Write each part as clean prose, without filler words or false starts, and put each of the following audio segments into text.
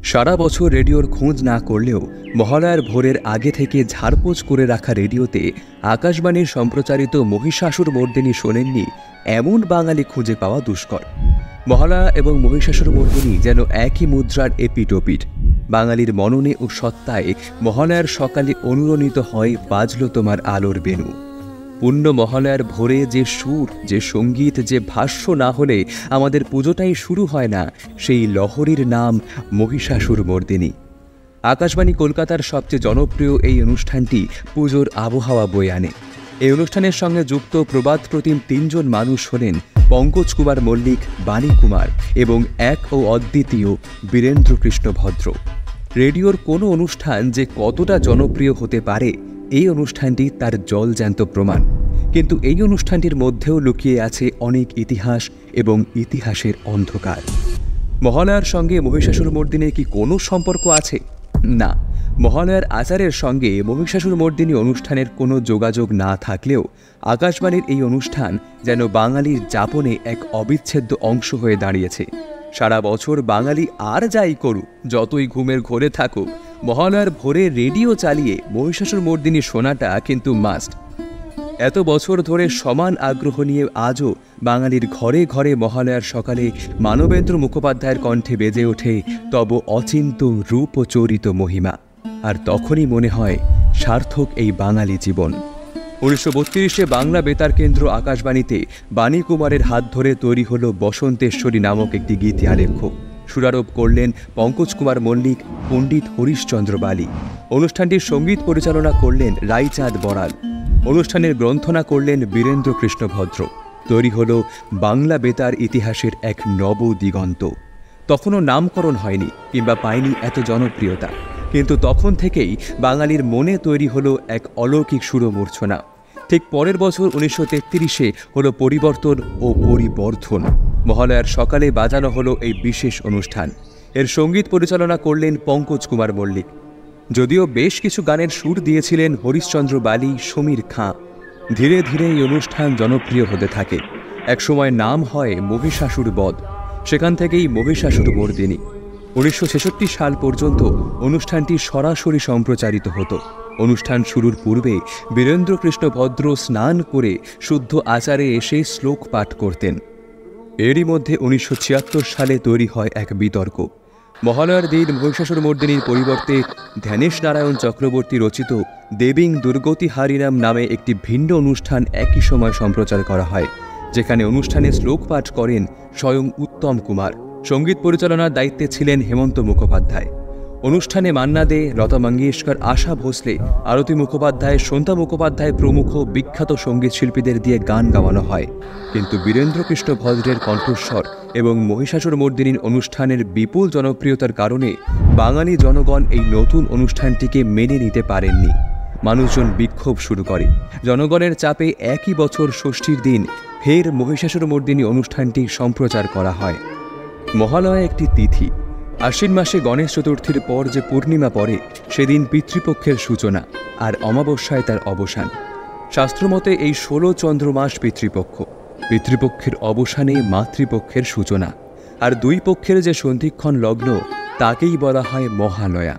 সারা বছর রেডিওর খোঁজ না করলেও মহালয়ার ভোরের আগে থেকে ঝাড়পোছ করে রাখা রেডিওতে আকাশবাণীর সম্প্রচারিত মহিষাসুর মর্দিনী শোনেননি এমন বাঙালি খুঁজে পাওয়া দুষ্কর। মহালয়া এবং মহিষাসুর মর্দিনী যেন একই মুদ্রার এপিটোপিট। বাঙালির মননে ও সত্তায় মহালয়ার সকালে অনুরণিত হয় বাজল তোমার আলোর বেণু। পূর্ণ মহালয়ার ভোরে যে সুর, যে সঙ্গীত, যে ভাষ্য না হলে আমাদের পুজোটাই শুরু হয় না, সেই লহরীর নাম মহিষাসুর মর্দিনী। আকাশবাণী কলকাতার সবচেয়ে জনপ্রিয় এই অনুষ্ঠানটি পুজোর আবহাওয়া বয়ে আনে। এই অনুষ্ঠানের সঙ্গে যুক্ত প্রবাদ প্রতিম তিনজন মানুষ হলেন পঙ্কজ কুমার মল্লিক, বাণী কুমার এবং এক ও অদ্বিতীয় বীরেন্দ্র কৃষ্ণ ভদ্র। রেডিওর কোনো অনুষ্ঠান যে কতটা জনপ্রিয় হতে পারে, এই অনুষ্ঠানটি তার জলজ্যান্ত প্রমাণ। কিন্তু এই অনুষ্ঠানটির মধ্যেও লুকিয়ে আছে অনেক ইতিহাস এবং ইতিহাসের অন্ধকার। মহালয়ার সঙ্গে মহিষাসুর মর্দিনীর কি কোনো সম্পর্ক আছে? না, মহালয়ার আচারের সঙ্গে মহিষাসুর মর্দিনী অনুষ্ঠানের কোনো যোগাযোগ না থাকলেও আকাশবাণীর এই অনুষ্ঠান যেন বাঙালির যাপনে এক অবিচ্ছেদ্য অংশ হয়ে দাঁড়িয়েছে। সারা বছর বাঙালি আর যাই করুক, যতই ঘুমের ঘোরে থাকুক, মহালয়ার ভোরে রেডিও চালিয়ে মহিষাসুর মর্দিনী শোনাটা কিন্তু মাস্ট। এত বছর ধরে সমান আগ্রহ নিয়ে আজও বাঙালির ঘরে ঘরে মহালয়ার সকালে মানবেন্দ্র মুখোপাধ্যায়ের কণ্ঠে বেজে ওঠে তব অচিন্ত রূপ ও চরিত মহিমা। আর তখনই মনে হয় সার্থক এই বাঙালি জীবন। 1932-এ বাংলা বেতার কেন্দ্র আকাশবাণীতে বাণী কুমারের হাত ধরে তৈরি হল বসন্তেশ্বরী নামক একটি গীতি আলেখ্য। সুরারোপ করলেন পঙ্কজ কুমার মল্লিক, পণ্ডিত হরিশচন্দ্র বালি। অনুষ্ঠানটির সঙ্গীত পরিচালনা করলেন রাইচাঁদ বড়াল। অনুষ্ঠানের গ্রন্থনা করলেন বীরেন্দ্র কৃষ্ণ ভদ্র। তৈরি হল বাংলা বেতার ইতিহাসের এক নব দিগন্ত। তখনও নামকরণ হয়নি কিংবা পায়নি এত জনপ্রিয়তা, কিন্তু তখন থেকেই বাঙালির মনে তৈরি হলো এক অলৌকিক সুরমূর্ছনা। ঠিক পরের বছর 1933-এ হলো পরিবর্তন ও পরিবর্ধন। মহালয়ার সকালে বাজানো হলো এই বিশেষ অনুষ্ঠান। এর সঙ্গীত পরিচালনা করলেন পঙ্কজ কুমার মল্লিক। যদিও বেশ কিছু গানের সুর দিয়েছিলেন হরিশচন্দ্র বালি, সমীর খাঁ। ধীরে ধীরে এই অনুষ্ঠান জনপ্রিয় হতে থাকে। একসময় নাম হয় মহিষাসুর বধ, সেখান থেকেই মহিষাসুর মর্দিনী। 1966 সাল পর্যন্ত অনুষ্ঠানটি সরাসরি সম্প্রচারিত হতো। অনুষ্ঠান শুরুর পূর্বে বীরেন্দ্র কৃষ্ণ ভদ্র স্নান করে শুদ্ধ আচারে এসে শ্লোক পাঠ করতেন। এরই মধ্যে 1976 সালে তৈরি হয় এক বিতর্ক। মহালয়ার দিন মহিষাসুর মর্দিনীর পরিবর্তে ধ্যানেশ নারায়ণ চক্রবর্তী রচিত দেবীং দুর্গতি হারিনাম নামে একটি ভিন্ন অনুষ্ঠান একই সময় সম্প্রচার করা হয়, যেখানে অনুষ্ঠানে শ্লোক পাঠ করেন স্বয়ং উত্তম কুমার। সঙ্গীত পরিচালনার দায়িত্বে ছিলেন হেমন্ত মুখোপাধ্যায়। অনুষ্ঠানে মান্না দে, লতা মঙ্গেশকর, আশা ভোসলে, আরতি মুখোপাধ্যায়, সন্ধ্যা মুখোপাধ্যায় প্রমুখ বিখ্যাত সঙ্গীত শিল্পীদের দিয়ে গান গাওয়ানো হয়। কিন্তু বীরেন্দ্র কৃষ্ণ ভদ্রের কণ্ঠস্বর এবং মহিষাসুর মর্দিনীর অনুষ্ঠানের বিপুল জনপ্রিয়তার কারণে বাঙালি জনগণ এই নতুন অনুষ্ঠানটিকে মেনে নিতে পারেননি। মানুষজন বিক্ষোভ শুরু করে। জনগণের চাপে একই বছর ষষ্ঠীর দিন ফের মহিষাসুর মর্দিনী অনুষ্ঠানটি সম্প্রচার করা হয়। মহালয়া একটি তিথি। আশ্বিন মাসে গণেশ চতুর্থীর পর যে পূর্ণিমা পড়ে, সেদিন পিতৃপক্ষের সূচনা, আর অমাবস্যায় তার অবসান। শাস্ত্রমতে এই 16 চন্দ্রমাস পিতৃপক্ষ। পিতৃপক্ষের অবসানে মাতৃপক্ষের সূচনা, আর দুই পক্ষের যে সন্ধিক্ষণ লগ্ন, তাকেই বলা হয় মহালয়া।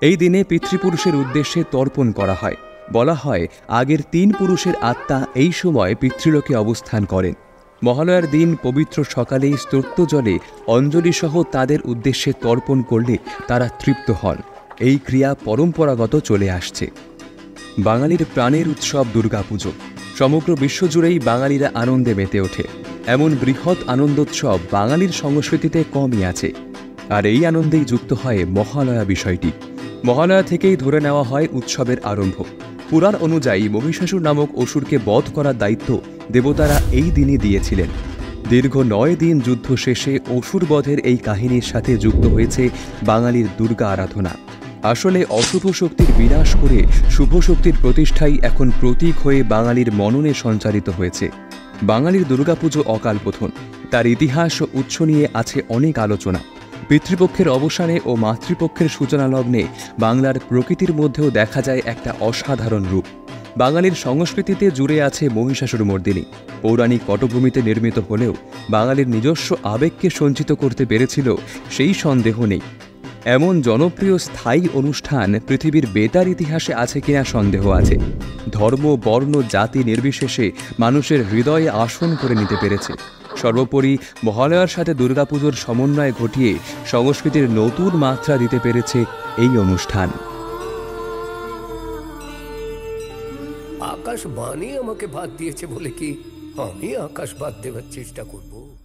এই দিনে পিতৃপুরুষের উদ্দেশ্যে তর্পণ করা হয়। বলা হয় আগের 3 পুরুষের আত্মা এই সময় পিতৃলোকে অবস্থান করেন। মহালয়ার দিন পবিত্র সকালেই স্তোত্র জলে অঞ্জলি সহ তাদের উদ্দেশ্যে তর্পণ করলে তারা তৃপ্ত হন। এই ক্রিয়া পরম্পরাগত চলে আসছে। বাঙালির প্রাণের উৎসব দুর্গাপুজো। সমগ্র বিশ্বজুড়েই বাঙালিরা আনন্দে মেতে ওঠে। এমন বৃহৎ আনন্দোৎসব বাঙালির সংস্কৃতিতে কমই আছে। আর এই আনন্দেই যুক্ত হয় মহালয়া বিষয়টি। মহালয়া থেকেই ধরে নেওয়া হয় উৎসবের আরম্ভ। পুরাণ অনুযায়ী মহিষাসুর নামক অসুরকে বধ করার দায়িত্ব দেবতারা এই দিনই দিয়েছিলেন। দীর্ঘ 9 দিন যুদ্ধ শেষে অসুর বধের এই কাহিনীর সাথে যুক্ত হয়েছে বাঙালির দুর্গা আরাধনা। আসলে অশুভ শক্তির বিনাশ করে শুভ শক্তির প্রতিষ্ঠাই এখন প্রতীক হয়ে বাঙালির মননে সঞ্চারিত হয়েছে। বাঙালির দুর্গাপুজো অকালবোধন। তার ইতিহাস ও উৎস নিয়ে আছে অনেক আলোচনা। পিতৃপক্ষের অবসানে ও মাতৃপক্ষের সূচনা লগ্নে বাংলার প্রকৃতির মধ্যেও দেখা যায় একটা অসাধারণ রূপ। বাঙালির সংস্কৃতিতে জুড়ে আছে মহিষাসুর মর্দিনী। পৌরাণিক পটভূমিতে নির্মিত হলেও বাঙালির নিজস্ব আবেগকে সঞ্চিত করতে পেরেছিল সেই সন্দেহ নেই। এমন জনপ্রিয় স্থায়ী অনুষ্ঠান পৃথিবীর বেতার ইতিহাসে আছে কিনা সন্দেহ আছে। ধর্ম, বর্ণ, জাতি নির্বিশেষে মানুষের হৃদয়ে আসন করে নিতে পেরেছে। সর্বোপরি মহালয়ার সাথে দুর্গাপুজোর সমন্বয় ঘটিয়ে সংস্কৃতির নতুন মাত্রা দিতে পেরেছে এই অনুষ্ঠান। আকাশবাণী আমাকে বাদ দিয়েছে বলে কি আমি আকাশ বাদ দেওয়ার চেষ্টা করব?